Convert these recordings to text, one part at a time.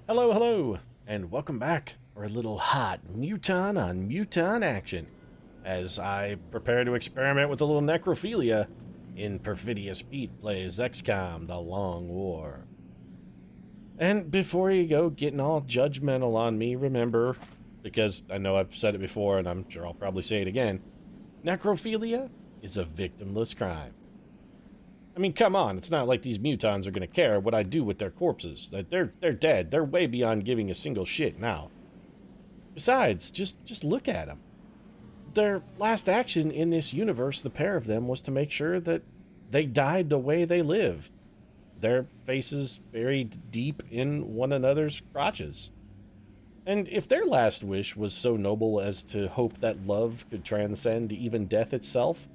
Hello, hello, and welcome back for a little hot muton on muton action as I prepare to experiment with a little necrophilia in Perfidious Pete plays XCOM, The Long War. And before you go getting all judgmental on me, remember, because I know I've said it before and I'm sure I'll probably say it again, necrophilia is a victimless crime. I mean, come on, it's not like these mutons are gonna care what I do with their corpses. They're dead. They're way beyond giving a single shit now. Besides, just look at them. Their last action in this universe, the pair of them, was to make sure that they died the way they lived. Their faces buried deep in one another's crotches. And if their last wish was so noble as to hope that love could transcend even death itself,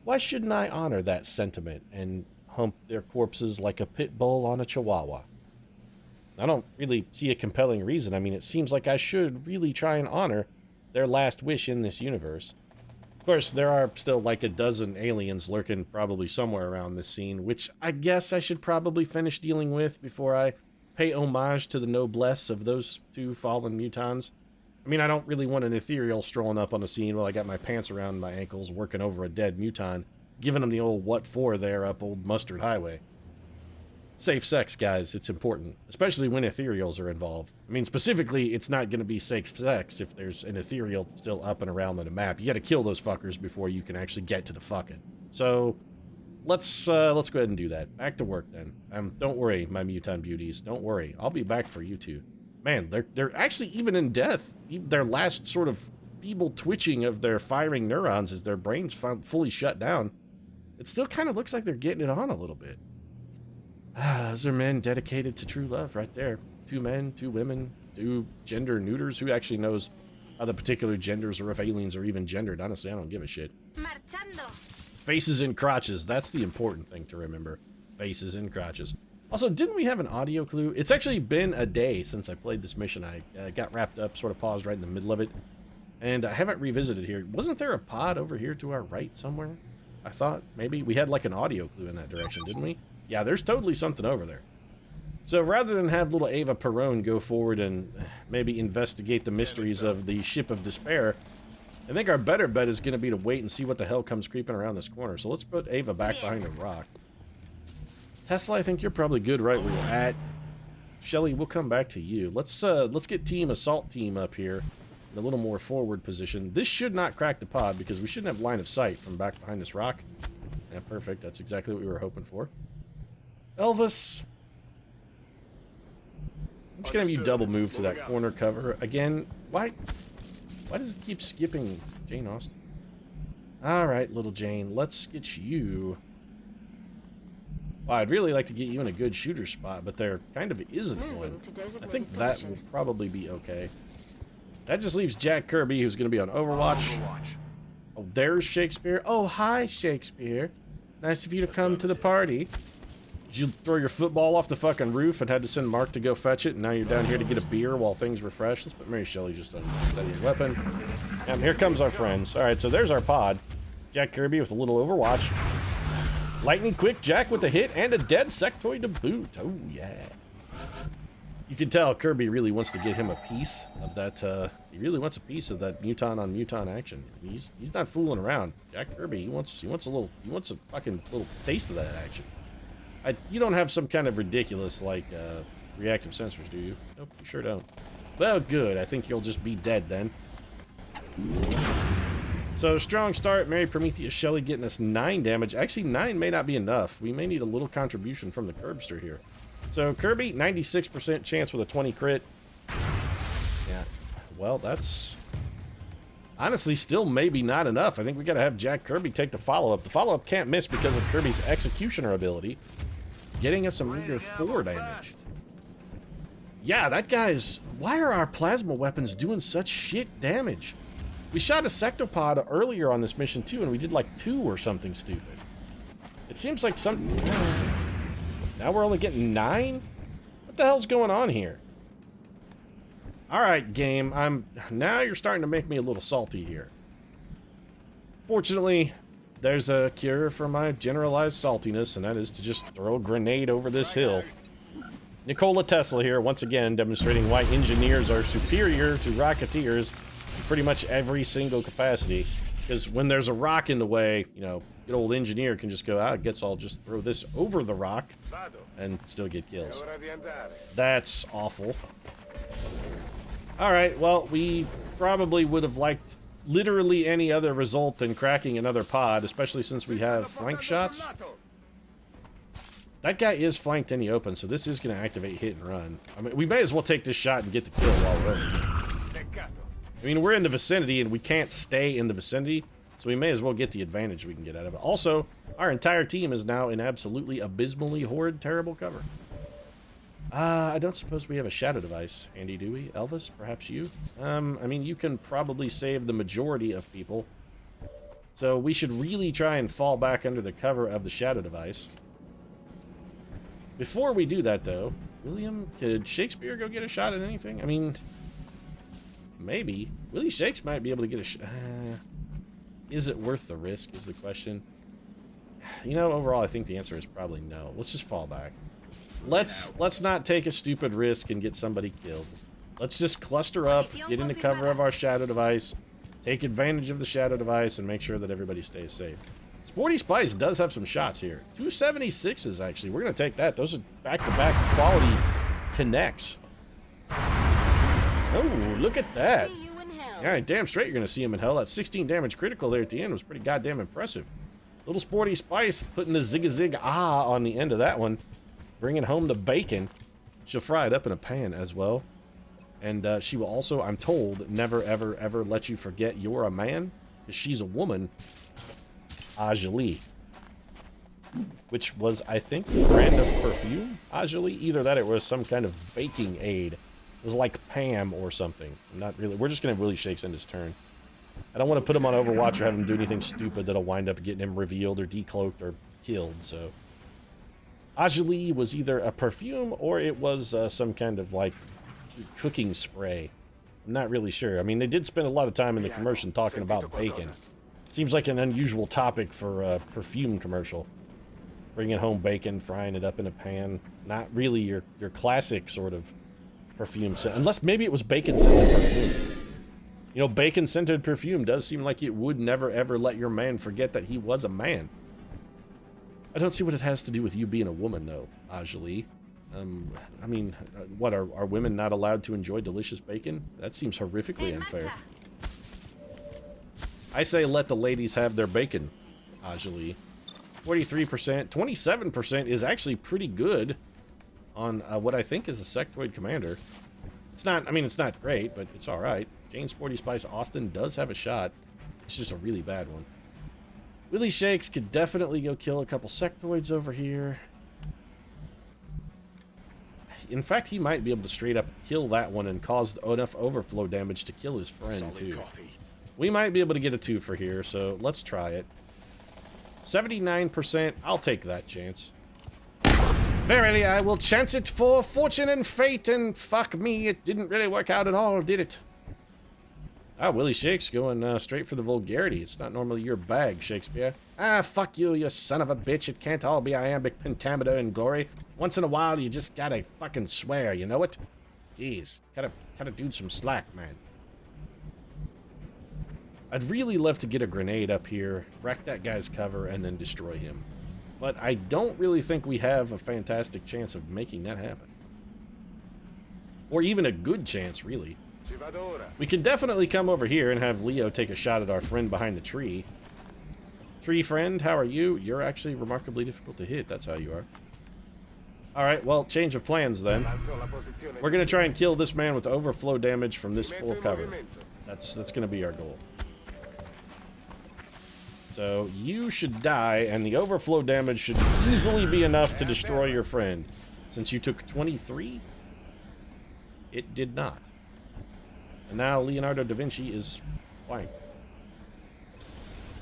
why shouldn't I honor that sentiment and hump their corpses like a pit bull on a chihuahua? I don't really see a compelling reason. I mean, it seems like I should really try and honor their last wish in this universe. Of course, there are still like a dozen aliens lurking probably somewhere around this scene, which I guess I should probably finish dealing with before I pay homage to the noblesse of those two fallen mutons. I mean, I don't really want an ethereal strolling up on the scene while I got my pants around my ankles working over a dead muton, giving them the old what for there up old Mustard Highway. Safe sex, guys, it's important, especially when ethereals are involved. I mean, specifically, it's not going to be safe sex if there's an ethereal still up and around on the map. You got to kill those fuckers before you can actually get to the fucking. So, let's go ahead and do that. Back to work then. Don't worry, my muton beauties. Don't worry. I'll be back for you two. Man, they're actually, even in death, their last sort of feeble twitching of their firing neurons as their brains fully shut down, it still kind of looks like they're getting it on a little bit. Those are men dedicated to true love right there. 2 men, 2 women, 2 gender neuters. Who actually knows how the particular genders or if aliens are even gendered? Honestly, I don't give a shit. Marchando. Faces and crotches. That's the important thing to remember. Faces and crotches. Also, didn't we have an audio clue? It's actually been a day since I played this mission. I got wrapped up, sort of paused right in the middle of it. And I haven't revisited here. Wasn't there a pod over here to our right somewhere? I thought maybe we had like an audio clue in that direction, didn't we? Yeah, there's totally something over there. So rather than have little Ava Perone go forward and maybe investigate the mysteries of the Ship of Despair, I think our better bet is going to be to wait and see what the hell comes creeping around this corner. So let's put Ava back behind the rock. Tesla, I think you're probably good right where you're at. Shelly, we'll come back to you. Let's get Team Assault Team up here in a little more forward position. This should not crack the pod because we shouldn't have line of sight from back behind this rock. Yeah, perfect. That's exactly what we were hoping for. Elvis. I'm just gonna have you double move to that corner cover. Again, why does it keep skipping Jane Austen? Alright, little Jane, let's get you. Well, I'd really like to get you in a good shooter spot, but there kind of isn't one. I think that will probably be okay. That just leaves Jack Kirby, who's going to be on Overwatch. Oh, there's Shakespeare. Oh, hi, Shakespeare. Nice of you to come to the party. Did you throw your football off the fucking roof and had to send Mark to go fetch it, and now you're down here to get a beer while things refresh? Let's put Mary Shelley just on steady weapon. And here comes our friends. All right, so there's our pod. Jack Kirby with a little Overwatch. Lightning quick Jack with a hit and a dead sectoid to boot. Oh, yeah. You can tell Kirby really wants to get him a piece of that, he really wants a piece of that muton on muton action. He's not fooling around. Jack Kirby, he wants a fucking little taste of that action. You don't have some kind of ridiculous, like, reactive sensors, do you? Nope, you sure don't. Well, good. I think you'll just be dead then. So, strong start. Mary Prometheus Shelley getting us 9 damage. Actually, 9 may not be enough. We may need a little contribution from the Curbster here. So, Kirby, 96% chance with a 20 crit. Yeah, well, that's honestly still maybe not enough. I think we got to have Jack Kirby take the follow-up. The follow-up can't miss because of Kirby's Executioner ability, getting us a meager 4 damage. Yeah, that guy's... Why are our plasma weapons doing such shit damage? We shot a sectopod earlier on this mission too, and we did like 2 or something stupid. It seems like some... Now we're only getting 9? What the hell's going on here? Alright, game. Now you're starting to make me a little salty here. Fortunately, there's a cure for my generalized saltiness, and that is to just throw a grenade over this hill. Nikola Tesla here, once again, demonstrating why engineers are superior to rocketeers in pretty much every single capacity. Because when there's a rock in the way, you know, good old engineer can just go, I guess I'll just throw this over the rock and still get kills. That's awful. Alright, well, we probably would have liked literally any other result than cracking another pod, especially since we have flank shots. That guy is flanked in the open, so this is going to activate hit and run. I mean, we may as well take this shot and get the kill while we're in. I mean, we're in the vicinity, and we can't stay in the vicinity, so we may as well get the advantage we can get out of it. Also, our entire team is now in absolutely abysmally horrid, terrible cover. I don't suppose we have a shadow device, Andy, do we? Elvis, perhaps you? I mean, you can probably save the majority of people. So we should really try and fall back under the cover of the shadow device. Before we do that, though, William, could Shakespeare go get a shot at anything? I mean, maybe. Willie Shakes might be able to get a shot. Is it worth the risk, is the question. You know, overall, I think the answer is probably no. Let's just fall back. Let's not take a stupid risk and get somebody killed. Let's just cluster up, get into cover of our shadow device, take advantage of the shadow device, and make sure that everybody stays safe. Sporty Spice does have some shots here. 276s, actually. We're going to take that. Those are back-to-back quality connects. Oh, look at that. Yeah, damn straight you're going to see him in hell. That 16 damage critical there at the end was pretty goddamn impressive. Little Sporty Spice putting the zig-a-zig-ah on the end of that one. Bringing home the bacon. She'll fry it up in a pan as well. And she will also, I'm told, never, ever, ever let you forget you're a man. Because she's a woman. Ajali. Which was, I think, a brand of perfume. Ajali. Either that or it was some kind of baking aid. It was like Pam or something. Not really. We're just going to Willie Shakes end his turn. I don't want to put him on Overwatch or have him do anything stupid that'll wind up getting him revealed or decloaked or killed, so... Ajali was either a perfume or it was some kind of, like, cooking spray. I'm not really sure. I mean, they did spend a lot of time in the commercial talking about bacon. Seems like an unusual topic for a perfume commercial. Bringing home bacon, frying it up in a pan. Not really your classic sort of perfume scent. Unless maybe it was bacon-scented perfume. You know, bacon-scented perfume does seem like it would never, ever let your man forget that he was a man. I don't see what it has to do with you being a woman, though, Ajali. I mean, what, are women not allowed to enjoy delicious bacon? That seems horrifically unfair. I say let the ladies have their bacon, Ajali. 43%, 27% is actually pretty good on what I think is a sectoid commander. It's not, I mean, it's not great, but it's alright. Jane Sporty Spice Austin does have a shot. It's just a really bad one. Willie Shakes could definitely go kill a couple sectoids over here. In fact, he might be able to straight up kill that one and cause enough overflow damage to kill his friend, too. We might be able to get a 2 for here, so let's try it. 79%, I'll take that chance. Verily, I will chance it for fortune and fate, and fuck me, it didn't really work out at all, did it? Ah, Willie Shakes going straight for the vulgarity. It's not normally your bag, Shakespeare. Ah, fuck you, you son of a bitch. It can't all be iambic pentameter and glory. Once in a while, you just gotta fucking swear, you know it? Jeez, gotta do some slack, man. I'd really love to get a grenade up here, wreck that guy's cover, and then destroy him. But I don't really think we have a fantastic chance of making that happen. Or even a good chance, really. We can definitely come over here and have Leo take a shot at our friend behind the tree. Tree friend, how are you? You're actually remarkably difficult to hit, that's how you are. Alright, well, change of plans then. We're gonna try and kill this man with overflow damage from this full cover. That's gonna be our goal. So, you should die, and the overflow damage should easily be enough to destroy your friend. Since you took 23, it did not. And now Leonardo da Vinci is blank.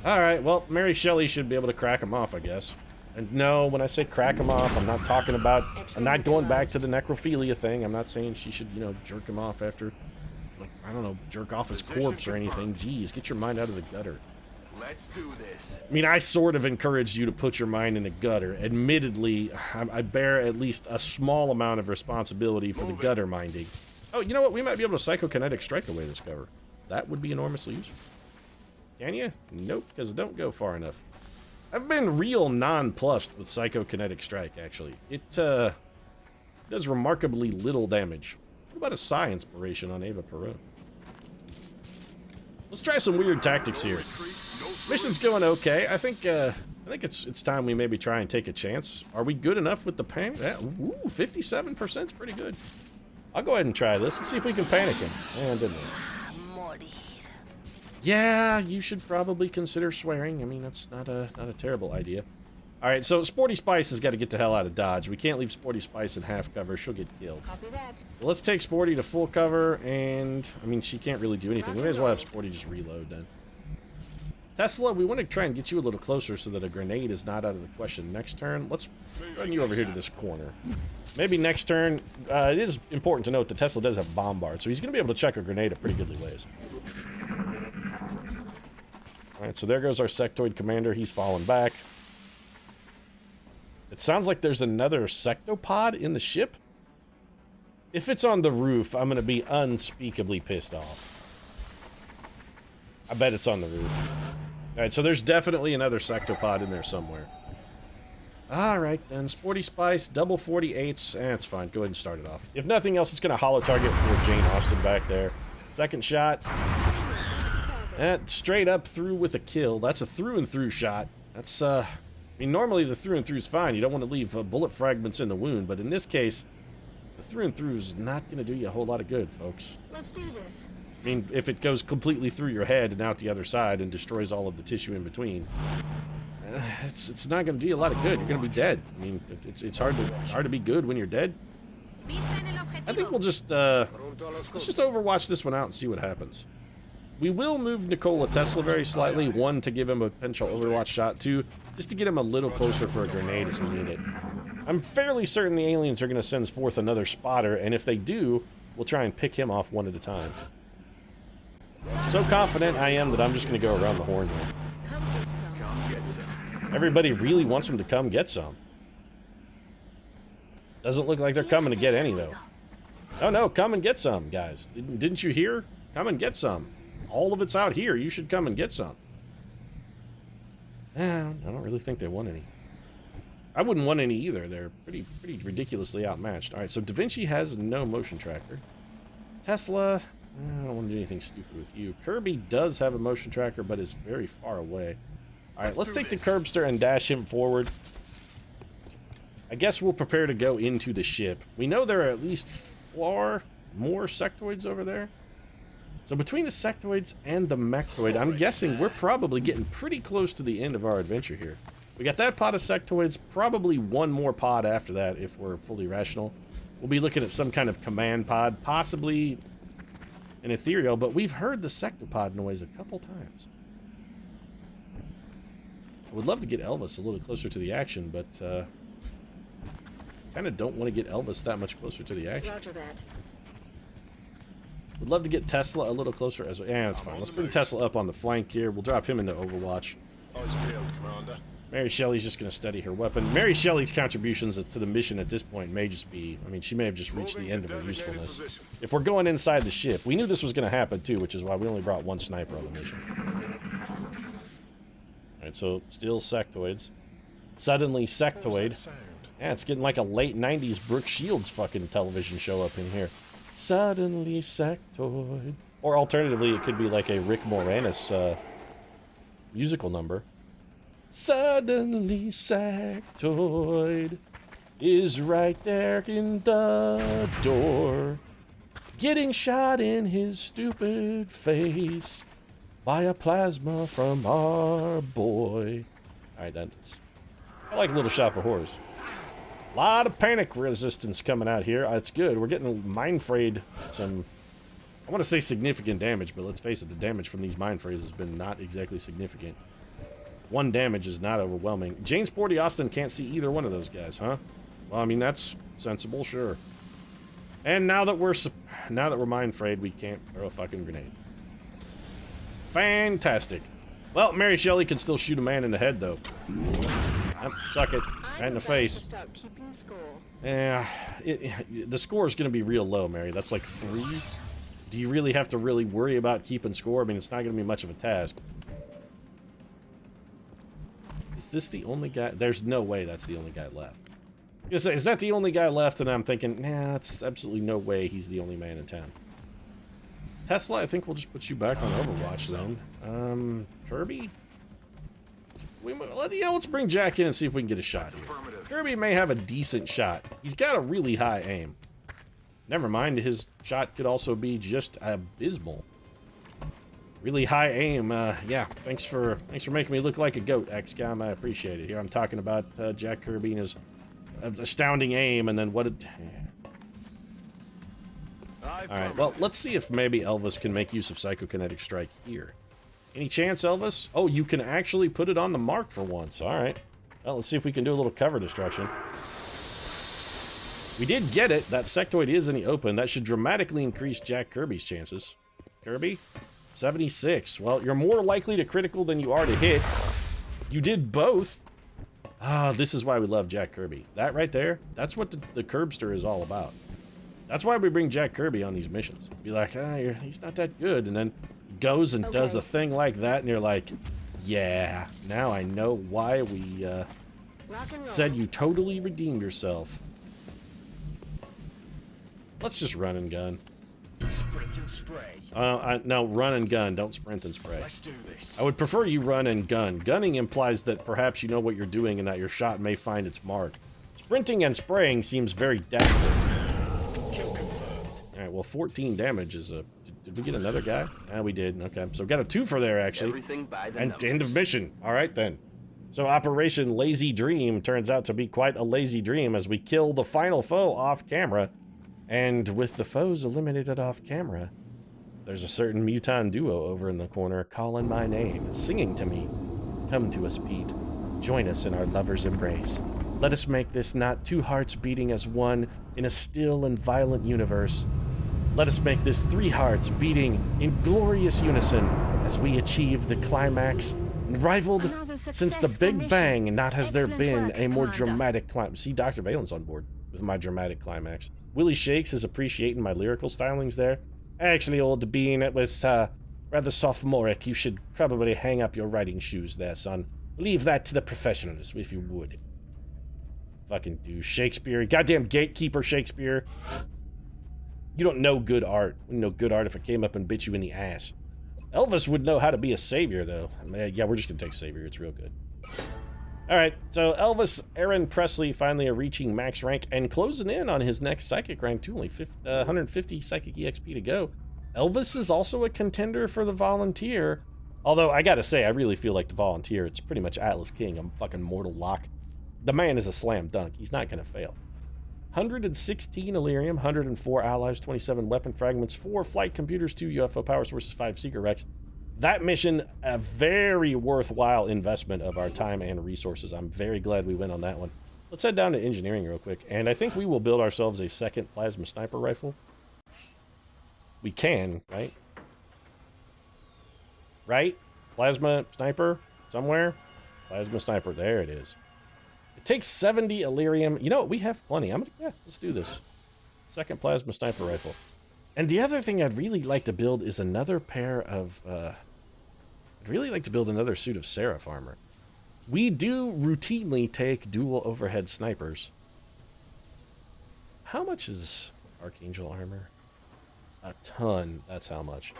Alright, well, Mary Shelley should be able to crack him off, I guess. And no, when I say crack him off, I'm not talking about... I'm not going back to the necrophilia thing. I'm not saying she should, you know, jerk him off after... Like, I don't know, jerk off his corpse or anything. Jeez, get your mind out of the gutter. Let's do this. I mean, I sort of encouraged you to put your mind in a gutter. Admittedly, I bear at least a small amount of responsibility for the gutter minding. Oh, you know what? We might be able to psychokinetic strike away this cover. That would be enormously useful. Can you? Nope, because it don't go far enough. I've been real nonplussed with psychokinetic strike, actually. It does remarkably little damage. What about a psi inspiration on Ava Perot? Let's try some weird tactics here. Mission's going okay. I think it's time we maybe try and take a chance. Are we good enough with the panic? Yeah, ooh, 57% is pretty good. I'll go ahead and try this. Let's see if we can panic him. And didn't we? Yeah, you should probably consider swearing. I mean, that's not a terrible idea. All right, so Sporty Spice has got to get the hell out of Dodge. We can't leave Sporty Spice in half cover. She'll get killed. Copy that. Well, let's take Sporty to full cover, and I mean, she can't really do anything. We may as well have Sporty just reload then. Tesla, we want to try and get you a little closer so that a grenade is not out of the question next turn. Let's run you over here to this corner. Maybe next turn. It is important to note that Tesla does have bombard, so he's going to be able to check a grenade at pretty goodly ways. All right, so there goes our sectoid commander. He's falling back. It sounds like there's another sectopod in the ship. If it's on the roof, I'm going to be unspeakably pissed off. I bet it's on the roof. All right, so there's definitely another sectopod in there somewhere. All right, then. Sporty Spice, double 48s. It's fine. Go ahead and start it off. If nothing else, it's going to hollow target for Jane Austen back there. Second shot. That straight up through with a kill. That's a through and through shot. That's, I mean, normally the through and through is fine. You don't want to leave bullet fragments in the wound, but in this case, the through and through is not going to do you a whole lot of good, folks. Let's do this. I mean, if it goes completely through your head and out the other side and destroys all of the tissue in between, it's not going to do you a lot of good. You're going to be dead. I mean, it's hard to be good when you're dead. I think we'll just let's just overwatch this one out and see what happens. We will move Nikola Tesla very slightly. One, to give him a potential overwatch shot. Two, just to get him a little closer for a grenade if we need it. I'm fairly certain the aliens are going to send forth another spotter, and if they do, we'll try and pick him off one at a time. So confident I am that I'm just going to go around the horn here. Come get some. Everybody really wants him to come get some. Doesn't look like they're coming to get any, though. Oh no, come and get some, guys. Didn't you hear? Come and get some. All of it's out here. You should come and get some. I don't really think they want any. I wouldn't want any either. They're pretty ridiculously outmatched. All right, so Da Vinci has no motion tracker. Tesla, I don't want to do anything stupid with you. Kirby does have a motion tracker, but is very far away. All right, let's take the Curbster and dash him forward. I guess we'll prepare to go into the ship. We know there are at least 4 more sectoids over there. So between the sectoids and the mechtoid, I'm guessing we're probably getting pretty close to the end of our adventure here. We got that pod of sectoids, probably one more pod after that if we're fully rational. We'll be looking at some kind of command pod, possibly an ethereal, but we've heard the sectopod noise a couple times. I would love to get Elvis a little closer to the action, but kind of don't want to get Elvis that much closer to the action. Roger that. Would love to get Tesla a little closer as well. Yeah, that's fine. Let's bring Tesla up on the flank here. We'll drop him into Overwatch. Mary Shelley's just going to study her weapon. Mary Shelley's contributions to the mission at this point may just be, I mean, she may have just reached the end of her usefulness. If we're going inside the ship, we knew this was going to happen too, which is why we only brought 1 sniper on the mission. Alright, so still sectoids. Suddenly sectoid. Yeah, it's getting like a late 90s Brooke Shields fucking television show up in here. Suddenly sectoid. Or alternatively, it could be like a Rick Moranis musical number. Suddenly sectoid is right there in the door, getting shot in his stupid face by a plasma from our boy. Alright, that's... I like Little Shop of Horrors. A lot of panic resistance coming out here. It's good. We're getting Mind Frayed some... I want to say significant damage, but let's face it, the damage from these Mind Frays has been not exactly significant. 1 damage is not overwhelming. Jane Sporty Austin can't see either one of those guys, huh? Well, I mean, that's sensible, sure. And now that we're Mind Frayed, we can't throw a fucking grenade. Fantastic. Well, Mary Shelley can still shoot a man in the head, though. Yep, suck it. Right in the face. Start keeping score. Yeah, the score is going to be real low, Mary. That's like 3. Do you really have to really worry about keeping score? I mean, it's not going to be much of a task. Is this the only guy? There's no way that's the only guy left. Is that the only guy left? And I'm thinking, nah, it's absolutely no way he's the only man in town. Tesla, I think we'll just put you back on Overwatch then. Kirby? Let's bring Jack in and see if we can get a shot here. Kirby may have a decent shot. He's got a really high aim. Never mind, his shot could also be just abysmal. Really high aim. Yeah, thanks for making me look like a goat, XCOM. I appreciate it. Here I'm talking about Jack Kirby and his astounding aim, and then what it... Alright, well, let's see if maybe Elvis can make use of Psychokinetic Strike here. Any chance, Elvis? Oh, you can actually put it on the mark for once. Alright. Well, let's see if we can do a little cover destruction. We did get it. That sectoid is in the open. That should dramatically increase Jack Kirby's chances. Kirby? 76. Well, you're more likely to critical than you are to hit. You did both. Ah, this is why we love Jack Kirby. That right there, that's what the Curbster is all about. That's why we bring Jack Kirby on these missions. Be like, he's not that good. And then goes and does a thing like that, and you're like, yeah, now I know why we said you totally redeemed yourself. Let's just run and gun. Sprint and spray. No, run and gun, don't sprint and spray. Let's do this. I would prefer you run and gun. Gunning implies that perhaps you know what you're doing and that your shot may find its mark. Sprinting and spraying seems very desperate. Kill confirmed. Alright, well, 14 damage is a... Did we get another guy? Yeah, we did. Okay, so got a 2 for there, actually. Everything by the And numbers. end of mission. Alright, then. So Operation Lazy Dream turns out to be quite a lazy dream as we kill the final foe off camera. And with the foes eliminated off camera, there's a certain Muton duo over in the corner calling my name and singing to me. Come to us, Pete. Join us in our lover's embrace. Let us make this not 2 hearts beating as one in a still and violent universe. Let us make this 3 hearts beating in glorious unison as we achieve the climax rivaled since the Big Bang. Not has there been a more dramatic climax. See, Dr. Valen's on board with my dramatic climax. Willie Shakes is appreciating my lyrical stylings there. Actually, old bean, it was rather sophomoric. You should probably hang up your writing shoes there, son. Leave that to the professionals, if you would. Fucking douche. Shakespeare. Goddamn gatekeeper Shakespeare. You don't know good art. You know good art if it came up and bit you in the ass. Elvis would know how to be a savior, though. Yeah, we're just gonna take savior. It's real good. Alright, so Elvis Aaron Presley finally reaching max rank and closing in on his next psychic rank too. Only 150 psychic EXP to go. Elvis is also a contender for the Volunteer. Although, I gotta say, I really feel like the Volunteer, it's pretty much Atlas King. I'm fucking Mortal Lock. The man is a slam dunk. He's not gonna fail. 116 Illyrium, 104 allies, 27 weapon fragments, 4 flight computers, 2 UFO power sources, 5 Seeker Rex. That mission, a very worthwhile investment of our time and resources. I'm very glad we went on that one. Let's head down to engineering real quick, and I think we will build ourselves a second plasma sniper rifle. We can, right? Right? Plasma sniper somewhere? Plasma sniper, there it is. It takes 70 Illyrium. You know what? We have plenty. Yeah, let's do this. Second plasma sniper rifle. And the other thing I'd really like to build is another pair of, I'd really like to build another suit of Seraph armor. We do routinely take dual overhead snipers. How much is Archangel armor? A ton. That's how much.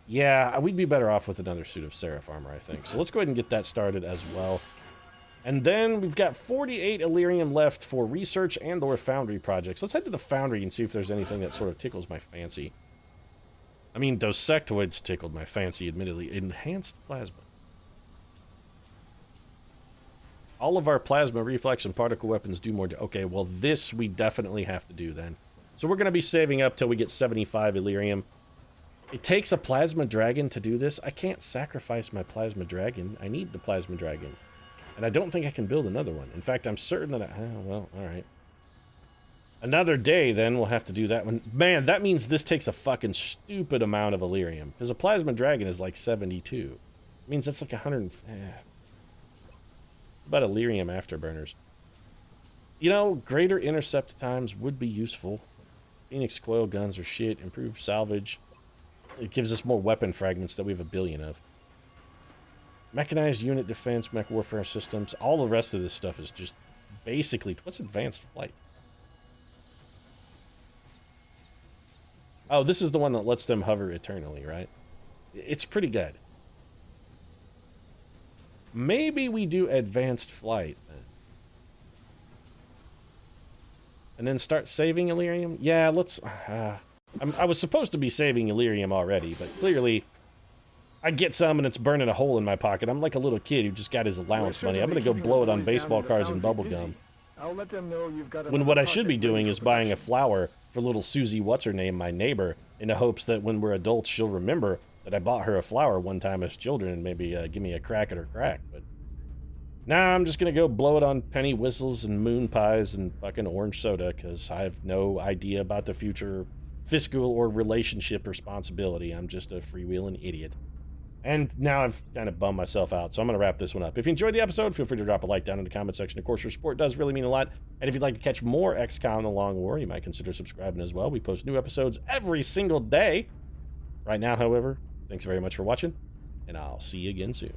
Yeah, we'd be better off with another suit of Seraph armor, I think. So let's go ahead and get that started as well. And then we've got 48 Illyrium left for research and or foundry projects. Let's head to the foundry and see if there's anything that sort of tickles my fancy. I mean, those sectoids tickled my fancy, admittedly. Enhanced plasma. All of our plasma, reflex, and particle weapons do more. Okay, well, this we definitely have to do then. So we're going to be saving up till we get 75 Illyrium. It takes a plasma dragon to do this. I can't sacrifice my plasma dragon. I need the plasma dragon. And I don't think I can build another one. In fact, I'm certain that well, alright. Another day, then, we'll have to do that one. Man, that means this takes a fucking stupid amount of Illyrium. Because a plasma dragon is like 72. means that's like 100. About Illyrium afterburners. You know, greater intercept times would be useful. Phoenix coil guns are shit. Improved salvage. It gives us more weapon fragments that we have a billion of. Mechanized unit defense, mech warfare systems. All the rest of this stuff is just basically... What's advanced flight? Oh, this is the one that lets them hover eternally, right? It's pretty good. Maybe we do advanced flight. And then start saving Illyrium? Yeah, let's... I was supposed to be saving Illyrium already, but clearly I get some and it's burning a hole in my pocket. I'm like a little kid who just got his allowance money. I'm going to go blow it on baseball cards and bubble gum. I'll let them know you've got When what I should be doing is buying a flower for little Susie What's-Her-Name, my neighbor, in the hopes that when we're adults she'll remember that I bought her a flower one time as children and maybe give me a crack at her crack. But nah, I'm just going to go blow it on penny whistles and moon pies and fucking orange soda because I have no idea about the future fiscal or relationship responsibility. I'm just a freewheeling idiot. And now I've kind of bummed myself out, so I'm going to wrap this one up. If you enjoyed the episode, feel free to drop a like down in the comment section. Of course, your support does really mean a lot. And if you'd like to catch more XCOM The Long War, you might consider subscribing as well. We post new episodes every single day. Right now, however, thanks very much for watching, and I'll see you again soon.